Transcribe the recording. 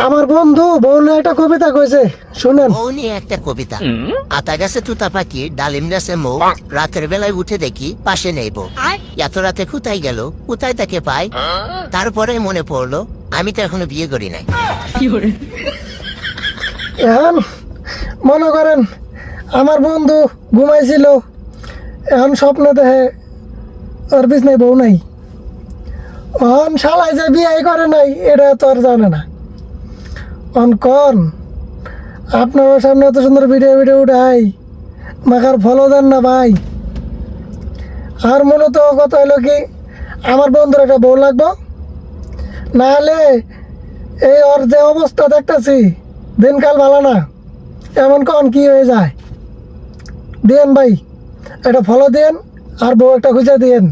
আমার বন্ধু বউলে একটা কবিতা কইছে, শুনেন। বউ নিয়ে একটা কবিতা। আতা গাছে তুতা পাখি, ডালিম গাছে মৌ, রাতের বেলায় উঠে দেখি পাশে নেই বউ। এত রাতে কোথায় গেল, কোথায় তাকে পাই? তারপরে মনে পড়লো আমি তো এখনো বিয়ে করি নাই। এখন মনে করেন আমার বন্ধু ঘুমাইছিল, এখন স্বপ্নে দেখে ওর বিছনায় বউ নাই। অন শালাই যে বিয়ে করে নাই এটা তো আর জানে না। অন কন আপনার সামনে এত সুন্দর ভিডিও ভিডিও উঠাই, মাখার ফলো দেন না ভাই। আর মূলত কথা হলো কি, আমার বন্ধুর একটা বউ লাগবো, নাহলে এই ওর যে অবস্থা দেখতেছি দিনকাল ভালো না। এমন কন কি হয়ে যায়। দেন ভাই, এটা ফলো দেন আর বউ একটা খুঁজে দেন।